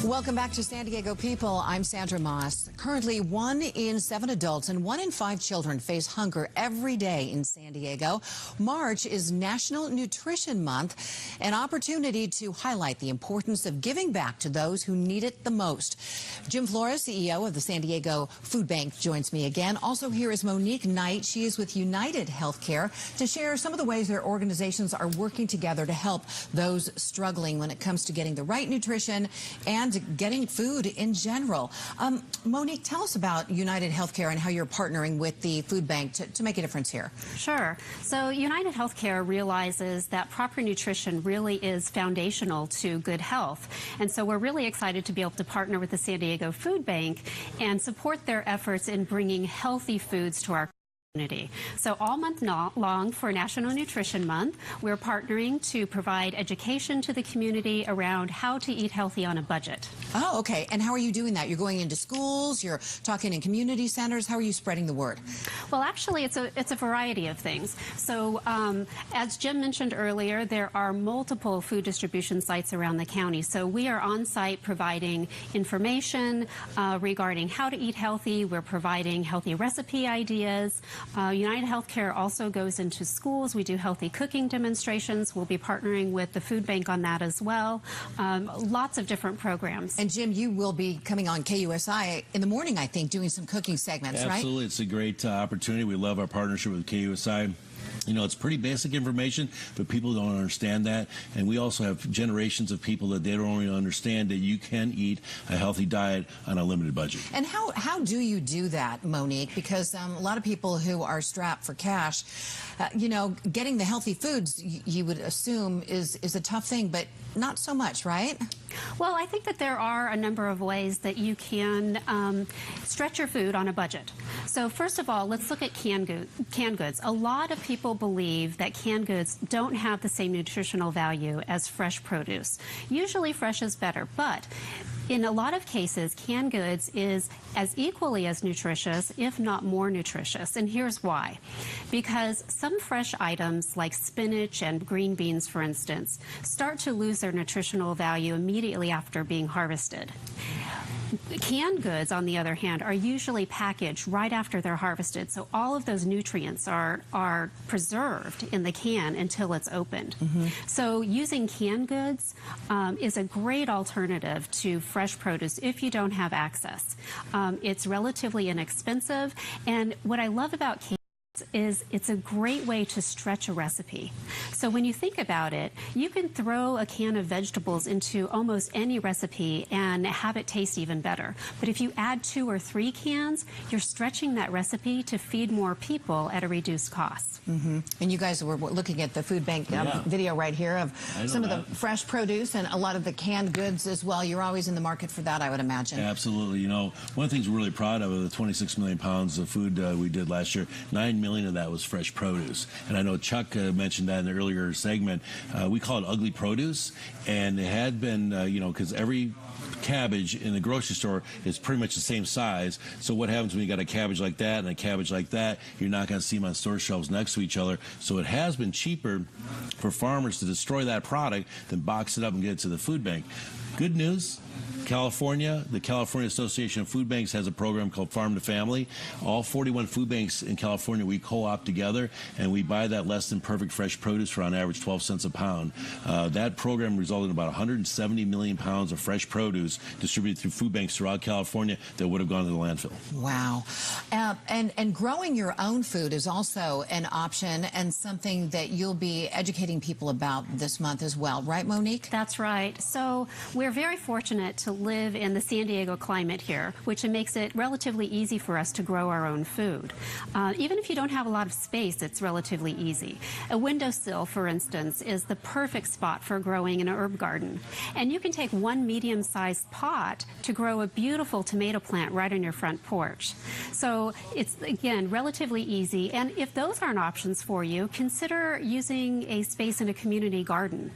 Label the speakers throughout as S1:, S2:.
S1: Welcome back to San Diego People. I'm Sandra Moss. Currently, 1 in 7 adults and 1 in 5 children face hunger every day in San Diego. March is National Nutrition Month, an opportunity to highlight the importance of giving back to those who need it the most. Jim Floros, CEO of the San Diego Food Bank, joins me again. Also here is Monique Knight. She is with United Healthcare to share some of the ways their organizations are working together to help those struggling when it comes to getting the right nutrition and getting food in general. Monique, tell us about United Healthcare and how you're partnering with the food bank to make a difference here.
S2: Sure. So United Healthcare realizes that proper nutrition really is foundational to good health. And so we're really excited to be able to partner with the San Diego Food Bank and support their efforts in bringing healthy foods to our community. So all month long for National Nutrition Month, we're partnering to provide education to the community around how to eat healthy on a budget.
S1: Oh, okay. And how are you doing that? You're going into schools, you're talking in community centers. How are you spreading the word?
S2: Well, actually, it's a variety of things. So as Jim mentioned earlier, there are multiple food distribution sites around the county. So we are on site providing information regarding how to eat healthy. We're providing healthy recipe ideas. United Healthcare also goes into schools. We do healthy cooking demonstrations. We'll be partnering with the food bank on that as well. Lots of different programs.
S1: And Jim, you will be coming on KUSI in the morning, I think, doing some cooking segments, right?
S3: Absolutely. It's a great opportunity. We love our partnership with KUSI. You know, it's pretty basic information, but people don't understand that. And we also have generations of people that they don't really understand that you can eat a healthy diet on a limited budget.
S1: And how do you do that, Monique? Because a lot of people who are strapped for cash, you know, getting the healthy foods, you would assume is a tough thing, but not so much, right?
S2: Well, I think that there are a number of ways that you can stretch your food on a budget. So first of all, let's look at canned goods. A lot of people believe that canned goods don't have the same nutritional value as fresh produce. Usually fresh is better, but in a lot of cases, canned goods is as equally as nutritious, if not more nutritious. And here's why. Because some fresh items like spinach and green beans, for instance, start to lose their nutritional value immediately after being harvested. Canned goods, on the other hand, are usually packaged right after they're harvested, so all of those nutrients are preserved in the can until it's opened. So using canned goods is a great alternative to fresh produce if you don't have access. It's relatively inexpensive, and what I love about canned is it's a great way to stretch a recipe. So when you think about it, you can throw a can of vegetables into almost any recipe and have it taste even better. But if you add 2 or 3 cans, you're stretching that recipe to feed more people at a reduced cost.
S1: And you guys were looking at the food bank video right here of some of the fresh produce and a lot of the canned goods as well. You're always in the market for that, I would imagine.
S3: Absolutely. You know, one of the things we're really proud of the 26 million pounds of food we did last year, 9 million of that was fresh produce. And I know Chuck mentioned that in the earlier segment. We call it ugly produce, and it had been, you know, because every cabbage in the grocery store is pretty much the same size. So what happens when you got a cabbage like that and a cabbage like that? You're not going to see them on store shelves next to each other. So it has been cheaper for farmers to destroy that product than box it up and get it to the food bank. Good news, California, the California Association of Food Banks has a program called Farm to Family. All 41 food banks in California, we co-op together, and we buy that less than perfect fresh produce for on average 12 cents a pound. That program resulted in about 170 million pounds of fresh produce distributed through food banks throughout California that would have gone to the landfill.
S1: Wow. And growing your own food is also an option and something that you'll be educating people about this month as well, right, Monique?
S2: That's right. So we're very fortunate to live in the San Diego climate here, which makes it relatively easy for us to grow our own food. Even if you don't have a lot of space, it's relatively easy. A windowsill, for instance, is the perfect spot for growing an herb garden. And you can take one medium-sized pot to grow a beautiful tomato plant right on your front porch. So it's, again, relatively easy. And if those aren't options for you, consider using a space in a community garden.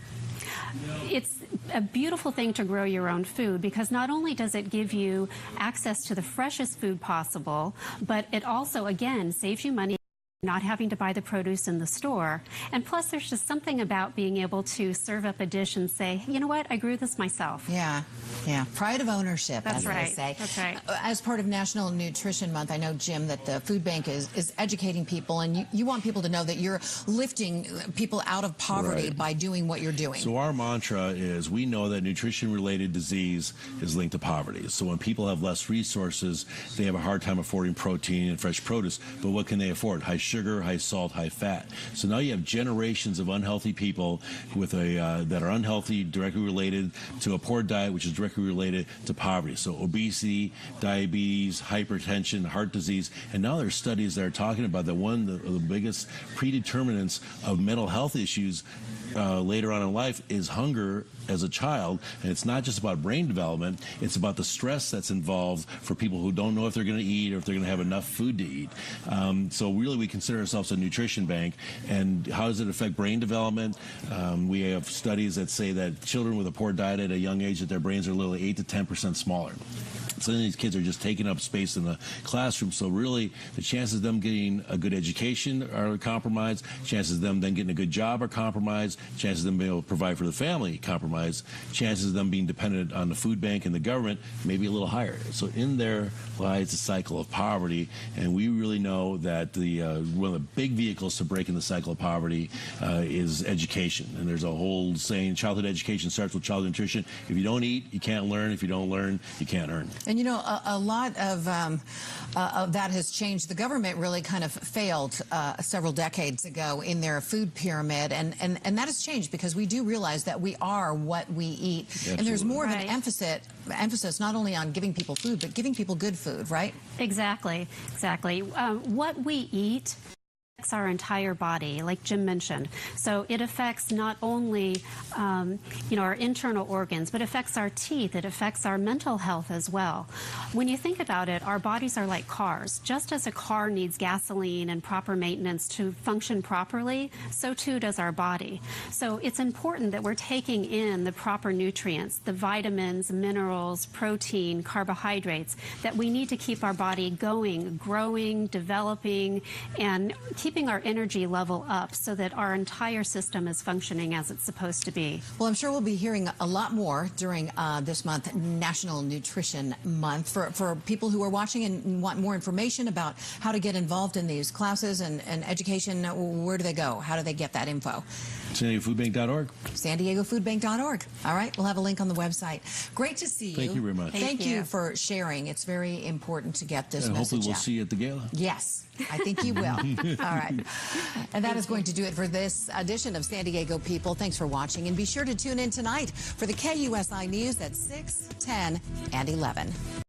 S2: It's a beautiful thing to grow your own food because not only does it give you access to the freshest food possible, but it also, again, saves you money not having to buy the produce in the store. And plus, there's just something about being able to serve up a dish and say, you know what, I grew this myself.
S1: Yeah, yeah. Pride of ownership,
S2: That's
S1: as
S2: right.
S1: they say.
S2: That's right.
S1: As part of National Nutrition Month, I know, Jim, that the food bank is educating people, and you want people to know that you're lifting people out of poverty
S3: Right.
S1: by doing what you're doing.
S3: So our mantra is we know that nutrition-related disease is linked to poverty. So when people have less resources, they have a hard time affording protein and fresh produce. But what can they afford? High sugar, high salt, high fat. So now you have generations of unhealthy people with that are unhealthy, directly related to a poor diet, which is directly related to poverty. So obesity, diabetes, hypertension, heart disease, and now there's studies that are talking about that one of the biggest predeterminants of mental health issues later on in life is hunger as a child. And it's not just about brain development, it's about the stress that's involved for people who don't know if they're going to eat or if they're going to have enough food to eat. So really we consider ourselves a nutrition bank. And how does it affect brain development? We have studies that say that children with a poor diet at a young age, that their brains are literally 8 to 10% smaller. So then these kids are just taking up space in the classroom. So really, the chances of them getting a good education are compromised. Chances of them then getting a good job are compromised. Chances of them being able to provide for the family compromised. Chances of them being dependent on the food bank and the government may be a little higher. So in there lies a cycle of poverty, and we really know that one of the big vehicles to breaking the cycle of poverty is education. And there's a whole saying: childhood education starts with childhood nutrition. If you don't eat, you can't learn. If you don't learn, you can't earn.
S1: And you know, a lot of that has changed. The government really kind of failed several decades ago in their food pyramid, and that has changed because we do realize that we are what we eat.
S3: Absolutely.
S1: And there's more of
S2: Right.
S1: an emphasis not only on giving people food, but giving people good food, right?
S2: Exactly, exactly. What we eat affects our entire body, like Jim mentioned. So it affects not only our internal organs, but affects our teeth. It affects our mental health as well. When you think about it, our bodies are like cars. Just as a car needs gasoline and proper maintenance to function properly, so too does our body. So it's important that we're taking in the proper nutrients, the vitamins, minerals, protein, carbohydrates that we need to keep our body going, growing, developing, and keeping our energy level up so that our entire system is functioning as it's supposed to be.
S1: Well, I'm sure we'll be hearing a lot more during this month, National Nutrition Month. For people who are watching and want more information about how to get involved in these classes and education, where do they go? How do they get that info?
S3: SanDiegoFoodBank.org.
S1: SanDiegoFoodBank.org. All right, we'll have a link on the website. Great to see you.
S3: Thank you very much.
S1: Thank
S2: you
S1: you for sharing. It's very important to get this
S3: And
S1: message
S3: hopefully we'll
S1: out.
S3: see you at the gala.
S1: Yes, I think you will. All right. And that is going to do it for this edition of San Diego People. Thanks for watching, and be sure to tune in tonight for the KUSI News at 6, 10, and 11.